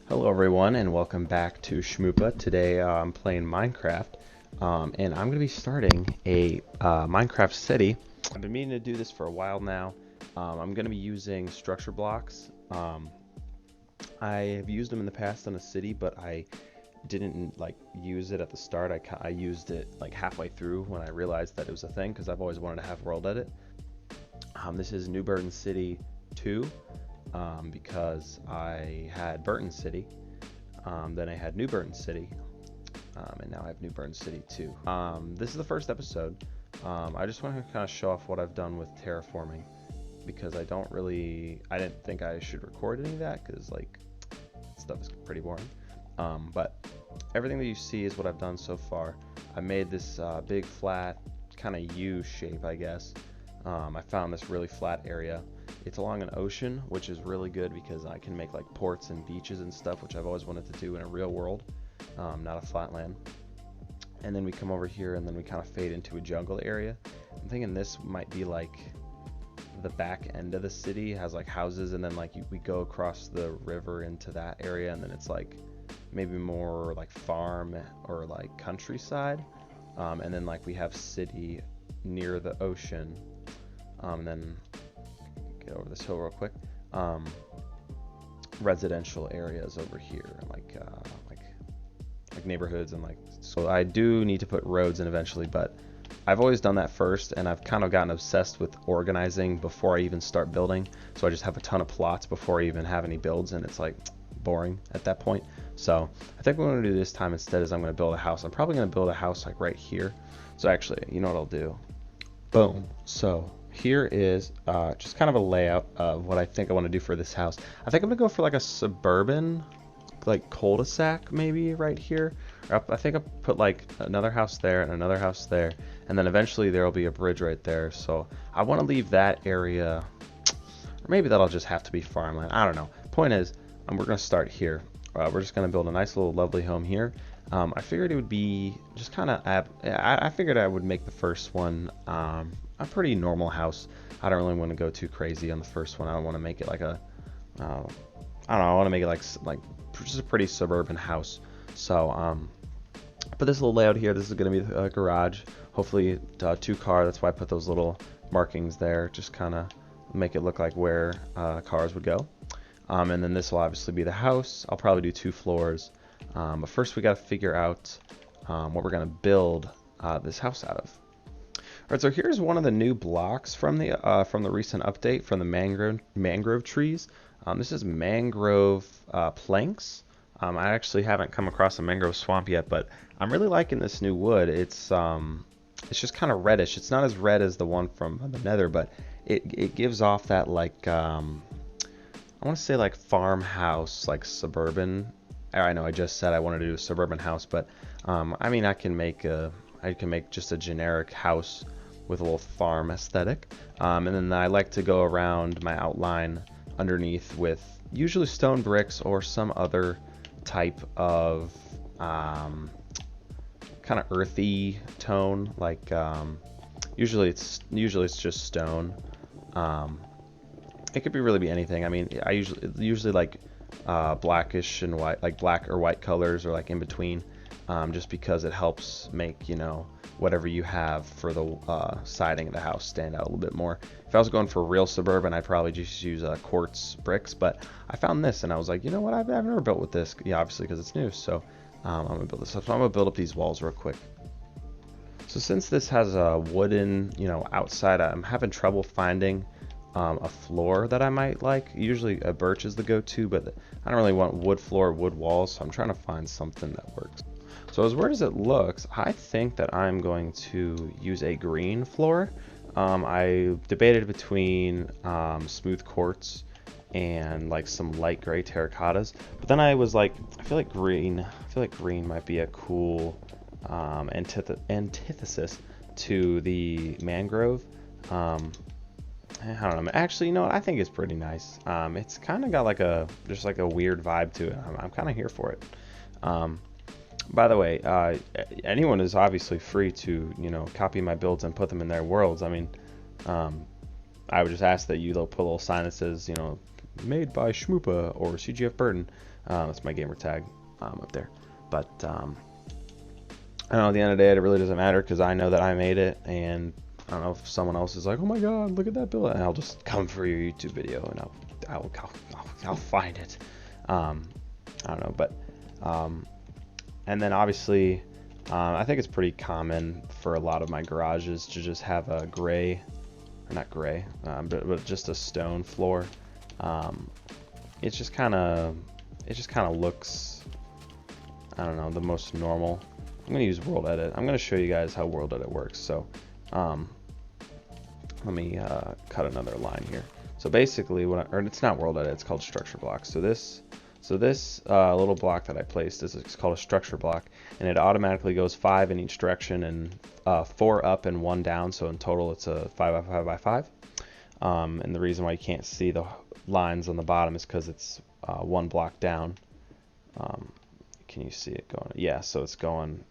Hello everyone and welcome back to Shmoopa. Today I'm playing Minecraft and I'm going to be starting a Minecraft city. I've been meaning to do this for a while now. I'm going to be using structure blocks. I have used them in the past on a city, but I didn't use it at the start. I used it like halfway through when I realized that it was a thing because I've always wanted to have world edit. This is New Burton City 2. Because I had Burton City, then I had New Burton City, and now I have New Burton City 2. This is the first episode. I just want to kind of show off what I've done with terraforming, because I didn't think I should record any of that, because stuff is pretty boring. But everything that you see is what I've done so far. I made this big flat kind of U shape, I guess. I found this really flat area. It's along an ocean, which is really good because I can make like ports and beaches and stuff, which I've always wanted to do in a real world, not a flatland. And then we come over here and then we kind of fade into a jungle area. I'm thinking this might be like the back end of the city. It has like houses, and then we go across the river into that area, and then it's like maybe more like farm or like countryside. And then we have city near the ocean. And then get over this hill real quick. Residential areas over here, like neighborhoods, and so I do need to put roads in eventually, but I've always done that first, and I've kind of gotten obsessed with organizing before I even start building. So I just have a ton of plots before I even have any builds, and it's like boring at that point. So I think what I'm going to do this time instead is I'm going to build a house. I'm probably going to build a house like right here. So actually, you know what I'll do? Boom. So here is just kind of a layout of what I think I want to do for this house. I think I'm gonna go for like a suburban, like cul-de-sac maybe right here. I think I'll put like another house there and another house there, and then eventually there will be a bridge right there. So I want to leave that area, or maybe that'll just have to be farmland. I don't know. Point is, we're gonna start here. We're just gonna build a nice little lovely home here. I figured it would be just kind of, I figured I would make the first one a pretty normal house. I don't really want to go too crazy on the first one. I don't want to make it like a, I don't know, I want to make it like just a pretty suburban house. So, put this little layout here. This is going to be a garage, hopefully 2-car. That's why I put those little markings there, just kind of make it look like where cars would go. And then this will obviously be the house. I'll probably do 2 floors. But first we got to figure out what we're going to build this house out of. Alright, so here's one of the new blocks from the recent update from the mangrove trees. This is mangrove planks. I actually haven't come across a mangrove swamp yet, but I'm really liking this new wood. It's just kind of reddish. It's not as red as the one from the Nether, but it gives off that I want to say like farmhouse, like suburban. I know I just said I wanted to do a suburban house, but I mean I can make just a generic house with a little farm aesthetic, and then I like to go around my outline underneath with usually stone bricks or some other type of kind of earthy tone, usually it's just stone. It could really be anything. I mean, I usually like blackish and white, like black or white colors, or like in between, just because it helps make, whatever you have for the siding of the house stand out a little bit more. If I was going for real suburban, I'd probably just use quartz bricks, but I found this and I was like, you know what, I've never built with this. Yeah, obviously because it's new. So I'm gonna build this up. So I'm gonna build up these walls real quick. So since this has a wooden, outside, I'm having trouble finding a floor that I might like. Usually a birch is the go-to, but I don't really want wood floor, wood walls, so I'm trying to find something that works. So as weird as it looks, I think that I'm going to use a green floor. I debated between smooth quartz and like some light gray terracottas, but then I was like, I feel like green might be a cool antithesis to the mangrove. I don't know. Actually, I think it's pretty nice. It's kind of got just like a weird vibe to it. I'm kind of here for it. By the way, anyone is obviously free to, copy my builds and put them in their worlds. I mean, I would just ask that you put a little sign that says, made by Shmoopa or CGF Burton. That's my gamer tag up there. But I don't know, at the end of the day, it really doesn't matter because I know that I made it, and I don't know if someone else is like, oh my god, look at that build, and I'll just come for your YouTube video and I'll find it. I don't know, but and then obviously I think it's pretty common for a lot of my garages to just have a gray, or not gray, but just a stone floor. It just kind of looks, I don't know, the most normal. I'm going to use World Edit. I'm going to show you guys how World Edit works. So let me cut another line here. So basically, or it's not World Edit, it's called Structure Block. So this little block that I placed is called a structure block, and it automatically goes 5 in each direction and 4 up and 1 down. So in total, it's a 5 by 5 by 5. And the reason why you can't see the lines on the bottom is because it's 1 block down. Can you see it going? Yeah, so it's going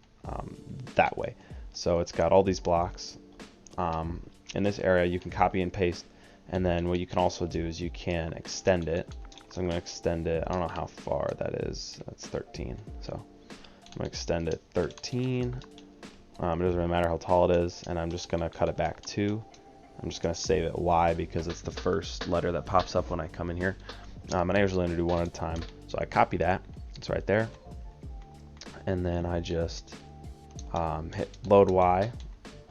that way. So it's got all these blocks. In this area, you can copy and paste, and then what you can also do is you can extend it. So I'm going to extend it. I don't know how far that is. That's 13. So I'm going to extend it 13. It doesn't really matter how tall it is, and I'm just going to cut it back 2. I'm just going to save it Y because it's the first letter that pops up when I come in here. And I usually only do 1 at a time. So I copy that. It's right there. And then I just hit load Y.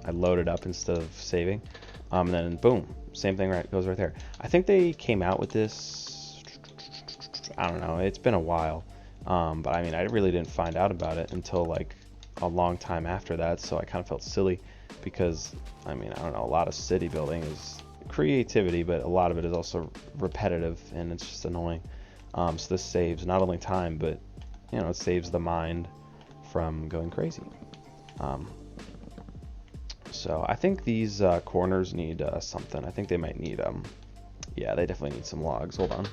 I load it up instead of saving. And then boom, same thing goes right there. I think they came out with this, I don't know, it's been a while. But I mean, I really didn't find out about it until like a long time after that. So I kind of felt silly because, I mean, I don't know, a lot of city building is creativity, but a lot of it is also repetitive and it's just annoying. So this saves not only time, but you know, it saves the mind from going crazy. So I think these corners need something. I think they might need, yeah, they definitely need some logs. Hold on.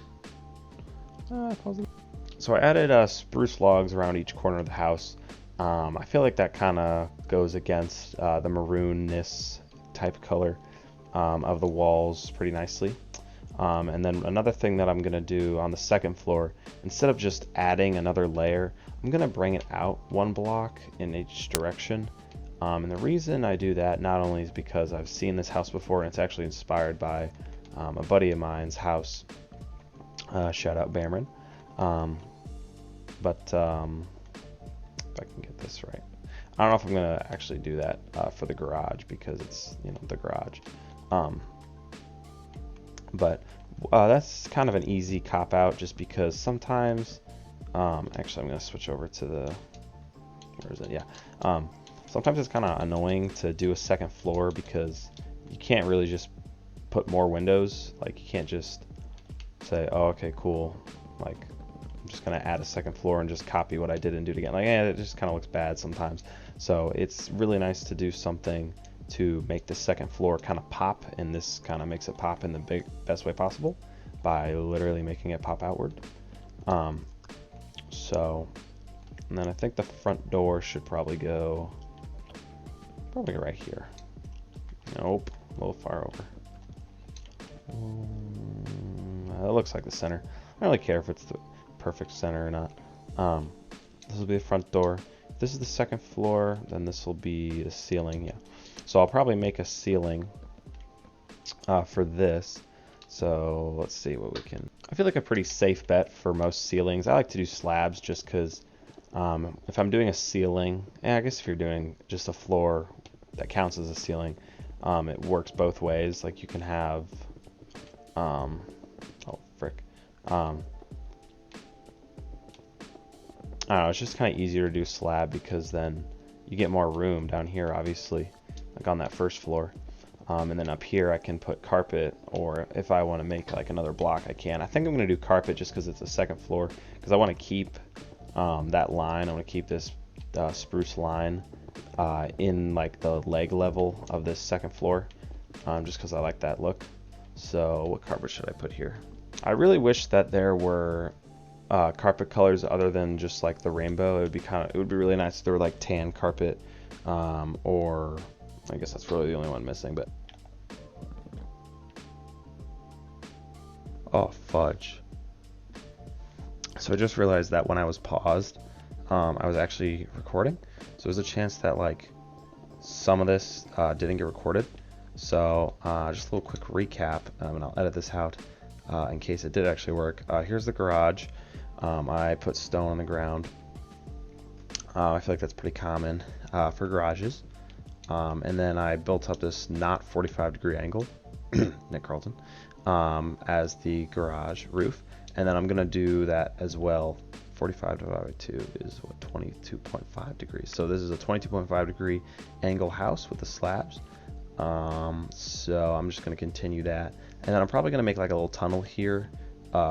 So I added spruce logs around each corner of the house. I feel like that kind of goes against the maroonness type color of the walls pretty nicely. And then another thing that I'm going to do on the second floor, instead of just adding another layer, I'm going to bring it out 1 block in each direction. And the reason I do that not only is because I've seen this house before, and it's actually inspired by a buddy of mine's house. Shout out Bamron. But if I can get this right, I don't know if I'm gonna actually do that for the garage because it's, you know, the garage. But that's kind of an easy cop out just because sometimes, actually I'm gonna switch over to the, where is it? Yeah. Sometimes it's kind of annoying to do a second floor because you can't really just put more windows. Like you can't just say, oh, okay, cool. Like I'm just gonna add a second floor and just copy what I did and do it again. Like, it just kind of looks bad sometimes. So it's really nice to do something to make the second floor kind of pop, and this kind of makes it pop in the best way possible by literally making it pop outward. So, and then I think the front door should probably go right here. Nope, a little far over. That looks like the center. I don't really care if it's the perfect center or not. This will be the front door. If this is the second floor, then this will be the ceiling. Yeah. So I'll probably make a ceiling for this. So let's see what we can. I feel like a pretty safe bet for most ceilings. I like to do slabs just because if I'm doing a ceiling, I guess if you're doing just a floor that counts as a ceiling, it works both ways. Like you can have, oh frick, I don't know, it's just kind of easier to do slab because then you get more room down here, obviously, like on that first floor. And then up here I can put carpet, or if I want to make like another block, I can. I think I'm going to do carpet just because it's a second floor, because I want to keep that line. I want to keep this spruce line in like the leg level of this second floor, just because I like that look. So what carpet should I put here? I really wish that there were carpet colors other than just like the rainbow. It would be really nice if there were like tan carpet, or I guess that's really the only one missing, but oh fudge. So I just realized that when I was paused, I was actually recording. So there's a chance that like some of this didn't get recorded. So just a little quick recap, and I'll edit this out in case it did actually work. Here's the garage. I put stone on the ground. I feel like that's pretty common for garages. And then I built up this not 45-degree angle, Nick Carlton, as the garage roof. And then I'm going to do that as well. 45 divided by 2 is what, 22.5 degrees. So this is a 22.5 degree angle house with the slabs. So I'm just going to continue that. And then I'm probably going to make like a little tunnel here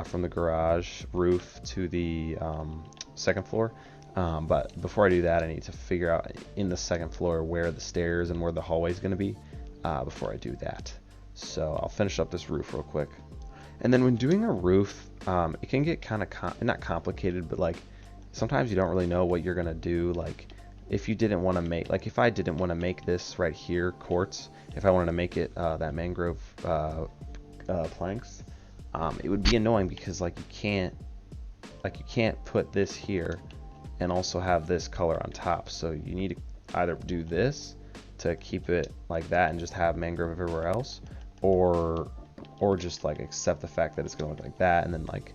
from the garage roof to the second floor. But before I do that, I need to figure out in the second floor where the stairs and where the hallway is going to be before I do that. So I'll finish up this roof real quick. And then when doing a roof, it can get kind of not complicated, but like sometimes you don't really know what you're going to do. Like if you didn't want to make, like if I didn't want to make this right here quartz, if I wanted to make it that mangrove planks, it would be annoying because like you can't put this here and also have this color on top. So you need to either do this to keep it like that and just have mangrove everywhere else, or just like accept the fact that it's gonna look like that and then like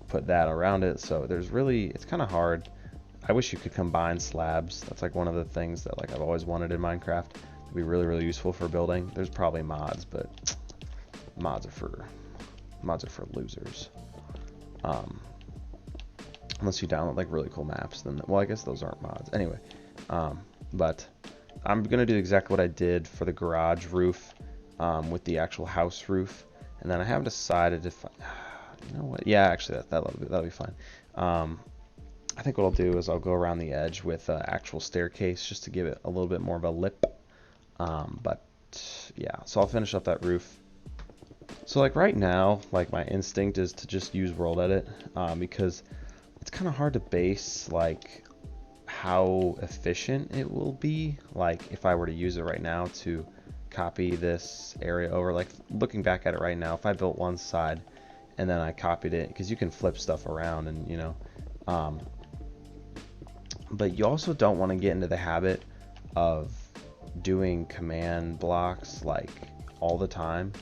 put that around it. So it's kind of hard. I wish you could combine slabs. That's like one of the things that like I've always wanted in Minecraft. It'd be really, really useful for building. There's probably mods, but mods are for losers. Unless you download like really cool maps, then well, I guess those aren't mods anyway. But I'm gonna do exactly what I did for the garage roof with the actual house roof, and then I haven't decided if you know what, yeah, actually that'll be fine. I think what I'll do is I'll go around the edge with actual staircase just to give it a little bit more of a lip. But yeah, so I'll finish up that roof. So like right now, like my instinct is to just use world edit because it's kind of hard to base like how efficient it will be. Like if I were to use it right now to copy this area over, like looking back at it right now, if I built one side and then I copied it, because you can flip stuff around and you know, but you also don't want to get into the habit of doing command blocks like all the time,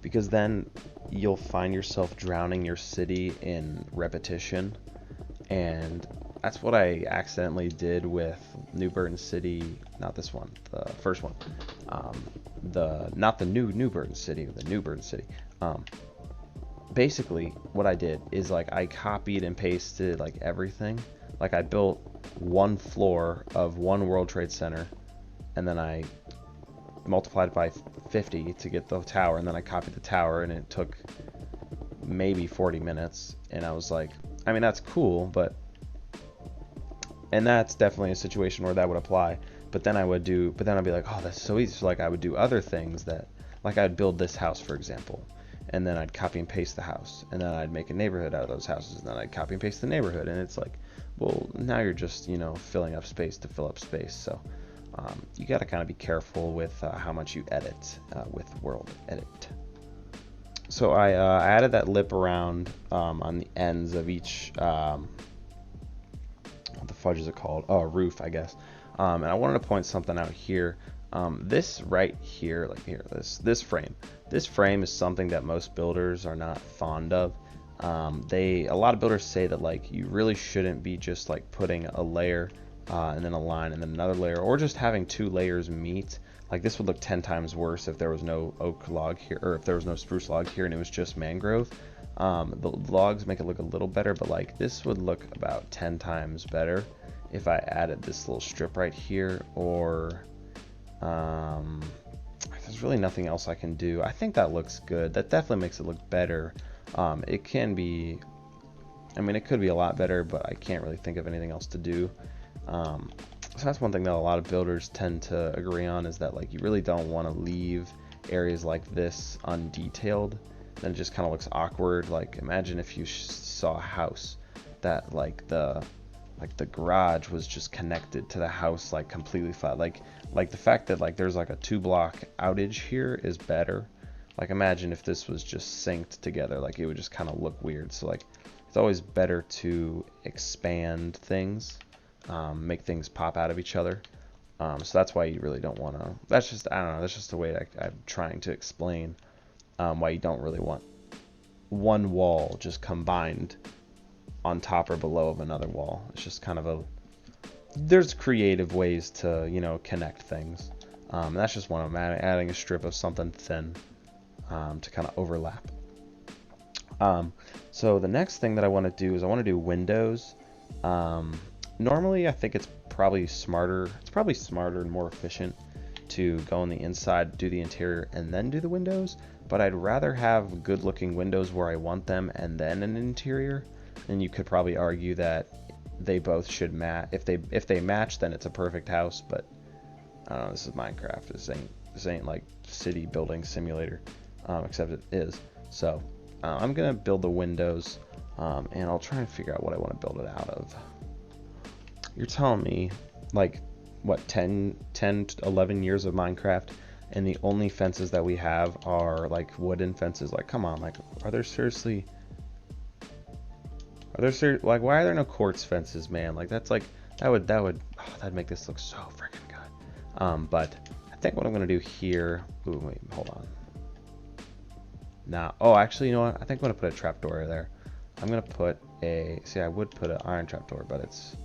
because then you'll find yourself drowning your city in repetition. And that's what I accidentally did with New Burton City, not this one, the first one, not the new Burton City, the New Burton City. Basically what I did is like I copied and pasted like everything. Like I built one floor of one World Trade Center, and then I multiplied it by 50 to get the tower, and then I copied the tower, and it took maybe 40 minutes. And I was like, I mean, that's cool, and that's definitely a situation where that would apply. But then I'd be like, oh, that's so easy. So like I would do other things that, like I'd build this house, for example, and then I'd copy and paste the house, and then I'd make a neighborhood out of those houses, and then I'd copy and paste the neighborhood. And it's like, well, now you're just, you know, filling up space to fill up space. So you got to kind of be careful with how much you edit with world edit. So I added that lip around on the ends of each, what the fudge is it called? Oh, roof, I guess. And I wanted to point something out here. This right here, like here, this frame is something that most builders are not fond of. A lot of builders say that like you really shouldn't be just like putting a layer and then a line and then another layer, or just having two layers meet. Like this would look 10 times worse if there was no oak log here, or if there was no spruce log here and it was just mangrove. The logs make it look a little better, but like this would look about 10 times better if I added this little strip right here, or there's really nothing else I can do. I think that looks good. That definitely makes it look better. It can be, I mean, it could be a lot better, but I can't really think of anything else to do. So that's one thing that a lot of builders tend to agree on, is that like you really don't want to leave areas like this undetailed. Then it just kind of looks awkward. Like imagine if you saw a house that like the garage was just connected to the house like completely flat. Like the fact that like there's like a 2-block outage here is better. Like imagine if this was just synced together, like it would just kind of look weird. So like it's always better to expand things, make things pop out of each other. So that's why you really don't want to. That's just, I don't know. That's just the way I'm trying to explain why you don't really want one wall just combined on top or below of another wall. It's just kind of a. There's creative ways to, you know, connect things. That's just one of them. Adding a strip of something thin to kind of overlap. So the next thing that I want to do is I want to do windows. Normally, I think it's probably smarter. It's probably smarter and more efficient to go on the inside, do the interior, and then do the windows. But I'd rather have good-looking windows where I want them, and then an interior. And you could probably argue that they both should match. If they match, then it's a perfect house. But I don't know. This is Minecraft. This ain't like city building simulator, except it is. So I'm gonna build the windows, and I'll try and figure out what I want to build it out of. You're telling me, like, what, 10 to 11 years of Minecraft, and the only fences that we have are, like, wooden fences? Like, come on, like, are there seriously... like, why are there no quartz fences, man? Like, that's, like, that'd make this look so freaking good. But I think what I'm going to do here... Ooh, wait, hold on. Nah, oh, actually, you know what? I think I'm going to put a trapdoor there. I'm going to put a... See, I would put an iron trapdoor, but it's...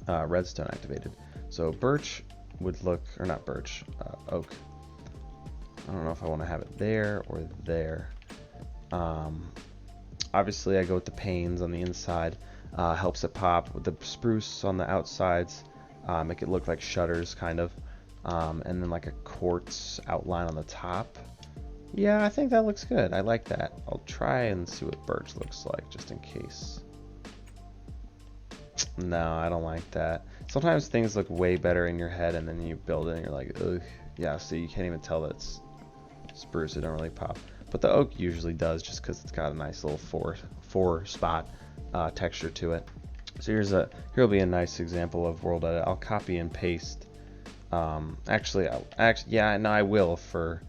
redstone activated. So birch would look, or not birch, oak. I don't know if I want to have it there or there. Obviously I go with the panes on the inside, helps it pop. With the spruce on the outsides, make it look like shutters kind of, and then like a quartz outline on the top. Yeah, I think that looks good. I like that. I'll try and see what birch looks like just in case. No, I don't like that. Sometimes things look way better in your head, and then you build it and you're like, ugh. Yeah, so you can't even tell that it's spruce. It don't really pop. But the oak usually does, just because it's got a nice little four spot texture to it. So here'll be a nice example of world edit. I'll copy and paste. Yeah, no, I will for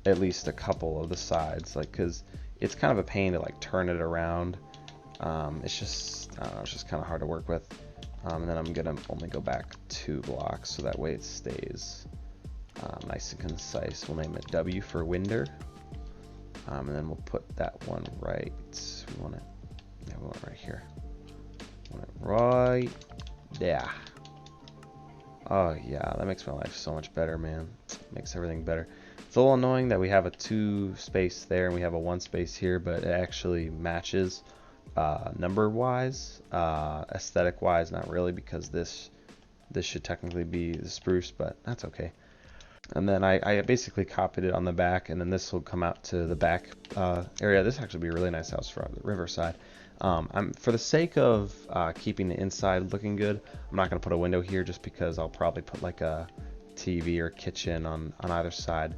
at least a couple of the sides, like, because it's kind of a pain to like turn it around. It's just, I don't know, it's just kind of hard to work with. And then I'm gonna only go back 2 blocks, so that way it stays nice and concise. We'll name it W for Winder. And then we'll put that one right. We want it right here. We want it right there. Oh yeah, that makes my life so much better, man. Makes everything better. It's a little annoying that we have a 2 space there and we have a 1 space here, but it actually matches number wise. Aesthetic wise, not really, because this should technically be the spruce, but that's okay. And then I basically copied it on the back, and then this will come out to the back area. This actually be a really nice house for the riverside. For the sake of keeping the inside looking good, I'm not going to put a window here just because I'll probably put like a TV or kitchen on either side,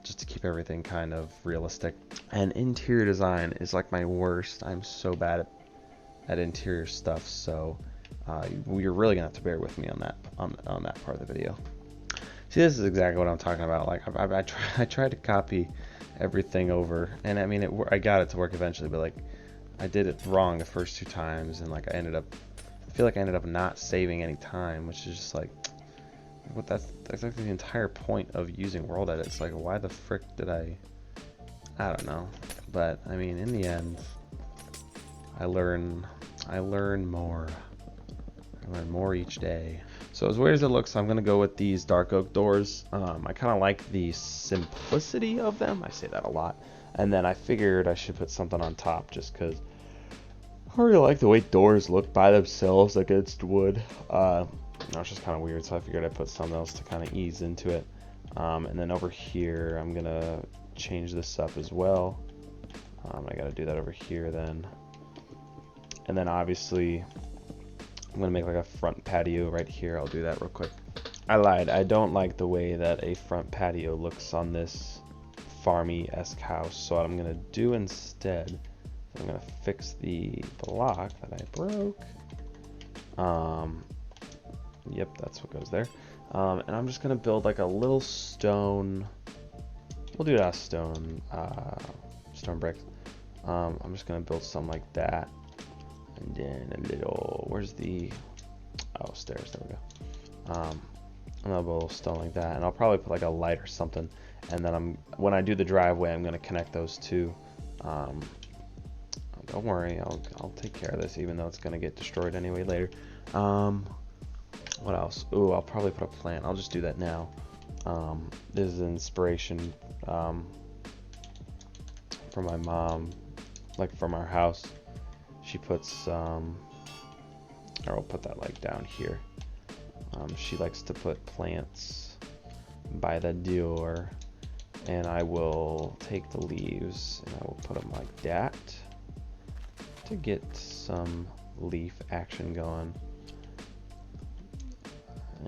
just to keep everything kind of realistic. And interior design is like my worst. I'm so bad at interior stuff, so you're really going to have to bear with me on that part of the video. See, this is exactly what I'm talking about. Like, I tried to copy everything over, and I mean, I got it to work eventually, but like, I did it wrong the first 2 times, and like, I feel like I ended up not saving any time, which is just like, that's like the entire point of using world edit. It's like, why the frick did I don't know. But I mean, in the end, I learn more. I learn more each day. So as weird as it looks, I'm gonna go with these dark oak doors. I kind of like the simplicity of them. I say that a lot. And then I figured I should put something on top just because I really like the way doors look by themselves against wood. It's just kind of weird, so I figured I'd put something else to kind of ease into it. And then over here, I'm gonna change this up as well. I gotta do that over here then. And then obviously, I'm gonna make like a front patio right here. I'll do that real quick. I lied. I don't like the way that a front patio looks on this farmy-esque house. So what I'm gonna do instead, I'm gonna fix the block that I broke. Yep, that's what goes there. And I'm just gonna build like a little stone. We'll do that stone stone bricks. I'm just gonna build something like that, and then a little, where's the, oh, stairs, there we go. Another little stone like that, and I'll probably put like a light or something, and then when I do the driveway, I'm gonna connect those two. Don't worry, I'll take care of this, even though it's gonna get destroyed anyway later. What else? Ooh, I'll probably put a plant. I'll just do that now. This is inspiration from my mom, like from our house. She puts, or I'll put that like down here. She likes to put plants by the door, and I will take the leaves and I will put them like that to get some leaf action going.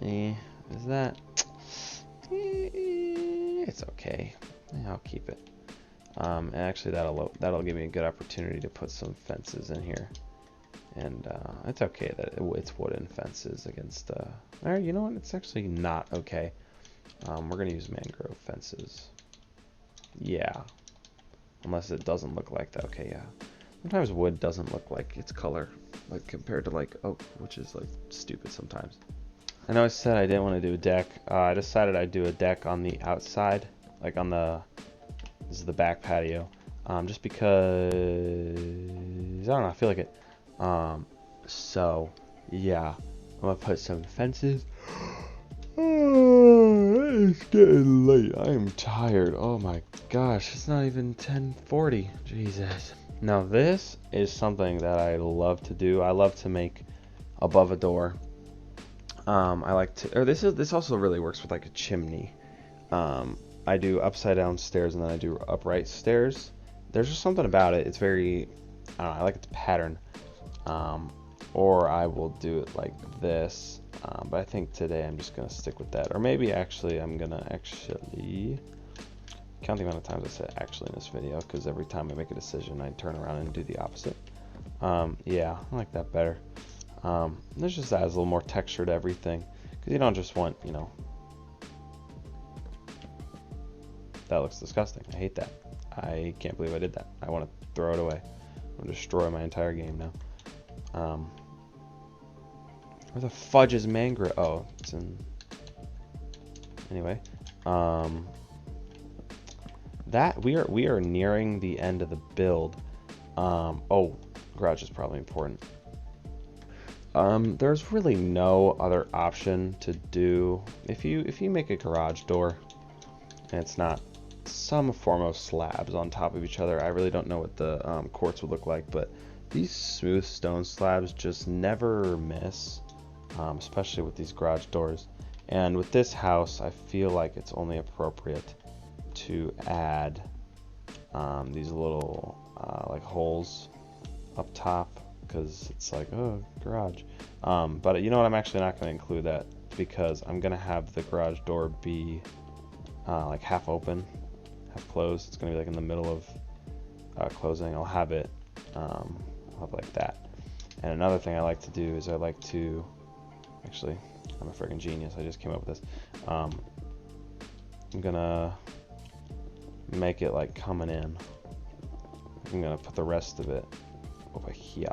Is that? It's okay. I'll keep it. And actually, that'll give me a good opportunity to put some fences in here. And it's okay that it's wooden fences against. Alright, you know what? It's actually not okay. We're gonna use mangrove fences. Yeah. Unless it doesn't look like that. Okay, yeah. Sometimes wood doesn't look like its color, like compared to like oak, which is like stupid sometimes. I know I said I didn't want to do a deck. I decided I'd do a deck on the outside, like on the, this is the back patio, just because, I don't know, I feel like it. So, yeah, I'm gonna put some fences. Oh, it's getting late. I am tired. Oh my gosh, it's not even 10:40. Jesus. Now this is something that I love to do. I love to make above a door. I like to, or this also really works with like a chimney. I do upside down stairs and then I do upright stairs. There's just something about it. It's very, I don't know, I like its pattern. Or I will do it like this. But I think today I'm just gonna stick with that. Or maybe actually I'm gonna count the amount of times I said actually in this video, because every time I make a decision I turn around and do the opposite. Yeah, I like that better. This just adds a little more texture to everything, because you don't just want, you know, that looks disgusting. I hate that. I can't believe I did that. I want to throw it away. I'm gonna destroy my entire game now. Where the fudge is mangrove? Oh, it's in. Anyway, that we are nearing the end of the build. Oh, garage is probably important. There's really no other option to do if you make a garage door and it's not some form of slabs on top of each other. I really don't know what the quartz would look like, but these smooth stone slabs just never miss, especially with these garage doors. And with this house, I feel like it's only appropriate to add these little like holes up top, because it's like, oh, garage. But you know what, I'm actually not going to include that, because I'm going to have the garage door be like half open, half closed. It's going to be like in the middle of closing. I'll have it like that. And another thing I like to do is I like to, actually, I'm a freaking genius, I just came up with this. I'm gonna make it like coming in. I'm gonna put the rest of it over here,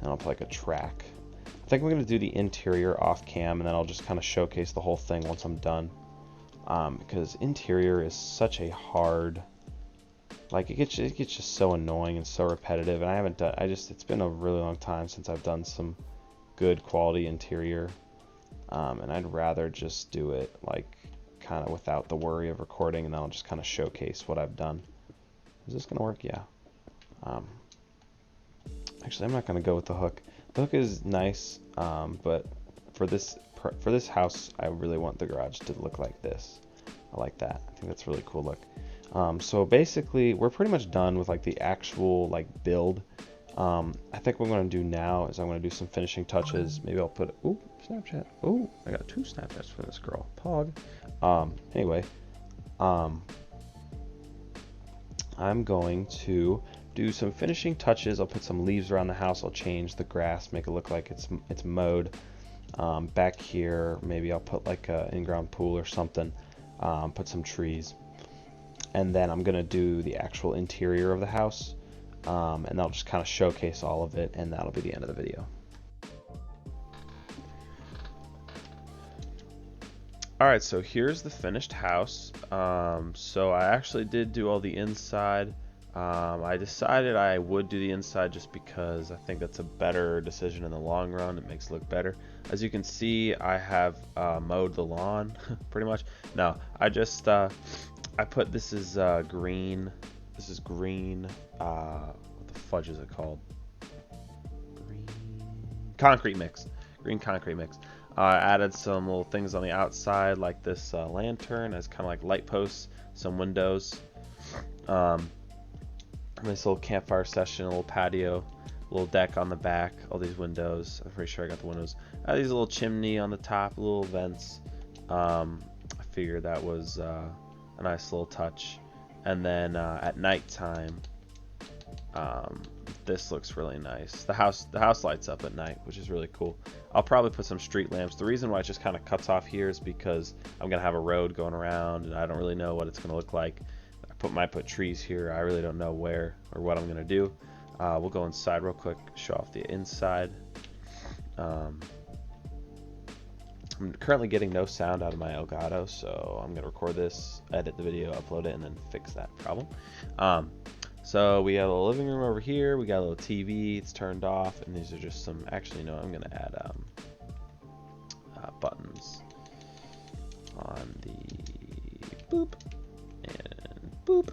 and I'll put like a track. I think I'm gonna do the interior off cam, and then I'll just kind of showcase the whole thing once I'm done, because interior is such a hard, like it gets just so annoying and so repetitive, and I haven't done, it's been a really long time since I've done some good quality interior, and I'd rather just do it like kind of without the worry of recording, and then I'll just kind of showcase what I've done. Is this gonna work? Yeah. Actually, I'm not gonna go with the hook. The hook is nice, but for this house, I really want the garage to look like this. I like that. I think that's a really cool look. So basically, we're pretty much done with like the actual like build. I think what I'm going to do now is I'm going to do some finishing touches. Maybe I'll put, ooh, Snapchat. Ooh, I got 2 Snapchats for this girl. Pog. Anyway, I'm going to do some finishing touches. I'll put some leaves around the house. I'll change the grass, make it look like it's mowed. Back here, maybe I'll put like a in-ground pool or something. Put some trees. and then I'm gonna do the actual interior of the house, and I'll just kind of showcase all of it, and that'll be the end of the video. Alright, so here's the finished house. So I actually did do all the inside. I decided I would do the inside just because I think that's a better decision in the long run. It makes it look better. As you can see, I have mowed the lawn pretty much. No, I just I put, this is green. This is green. What the fudge is it called? Green concrete mix. Green concrete mix. I added some little things on the outside, like this lantern as kind of like light posts, some windows. Nice little campfire session, a little patio, a little deck on the back, all these windows. I'm pretty sure I got the windows. These little chimney on the top, little vents. I figured that was a nice little touch. And then at nighttime, this looks really nice. The house lights up at night, which is really cool. I'll probably put some street lamps. The reason why it just kind of cuts off here is because I'm gonna have a road going around, and I don't really know what it's gonna look like. Might put trees here. I really don't know where or what I'm gonna do. We'll go inside real quick, show off the inside. I'm currently getting no sound out of my Elgato, so I'm gonna record this, edit the video, upload it, and then fix that problem. So we have a little living room over here. We got a little TV. It's turned off, and these are just some. Actually, no, I'm gonna add buttons on the boop. Boop.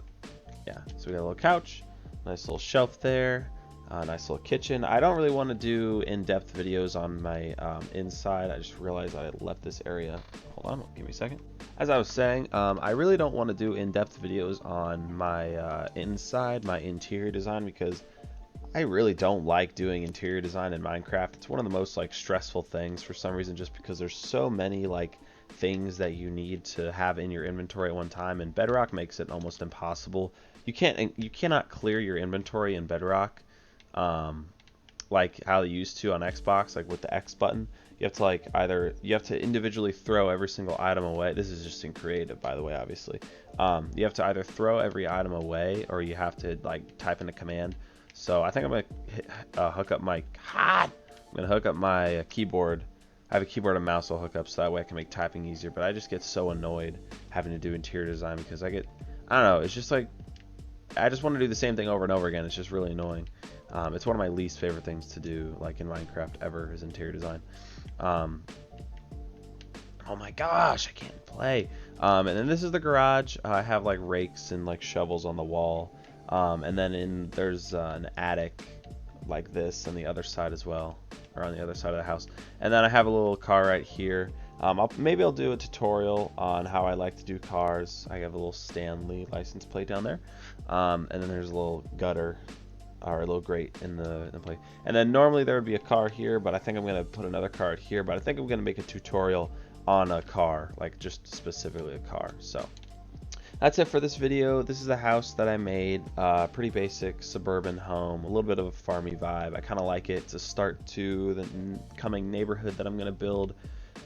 Yeah, so we got a little couch, nice little shelf there, nice little kitchen. I don't really want to do in-depth videos on my inside. I just realized I left this area. Hold on, give me a second. As I was saying, I really don't want to do in-depth videos on my inside, my interior design, because I really don't like doing interior design in Minecraft. It's one of the most like stressful things for some reason, just because there's so many like things that you need to have in your inventory at one time, and Bedrock makes it almost impossible. You cannot clear your inventory in Bedrock like how they used to on Xbox, like with the X button. You have to like you have to individually throw every single item away. This is just in creative, by the way, obviously. You have to either throw every item away, or you have to like type in a command. So I think I'm gonna hook up my keyboard. I have a keyboard and mouse I'll hook up so that way I can make typing easier, but I just get so annoyed having to do interior design because I don't know, it's just like, I just want to do the same thing over and over again. It's just really annoying. It's one of my least favorite things to do, like in Minecraft ever, is interior design. Oh my gosh, I can't play. And then this is the garage. I have like rakes and like shovels on the wall. And then there's an attic like this on the other side as well, or on the other side of the house. And then I have a little car right here. Maybe I'll do a tutorial on how I like to do cars. I have a little Stanley license plate down there. And then there's a little gutter, or a little grate in the plate. And then normally there would be a car here, but I think I'm gonna put another car here, but I think I'm gonna make a tutorial on a car, like just specifically a car. So that's it for this video. This is the house that I made. Pretty basic suburban home, a little bit of a farmy vibe. I kind of like it. It's a start to the coming neighborhood that I'm gonna build.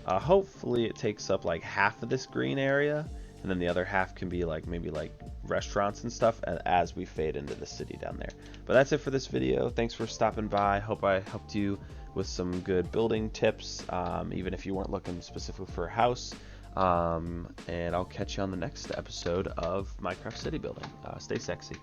Hopefully it takes up like half of this green area, and then the other half can be like maybe like restaurants and stuff as we fade into the city down there. But that's it for this video. Thanks for stopping by. Hope I helped you with some good building tips, even if you weren't looking specifically for a house. And I'll catch you on the next episode of Minecraft City Building. Stay sexy.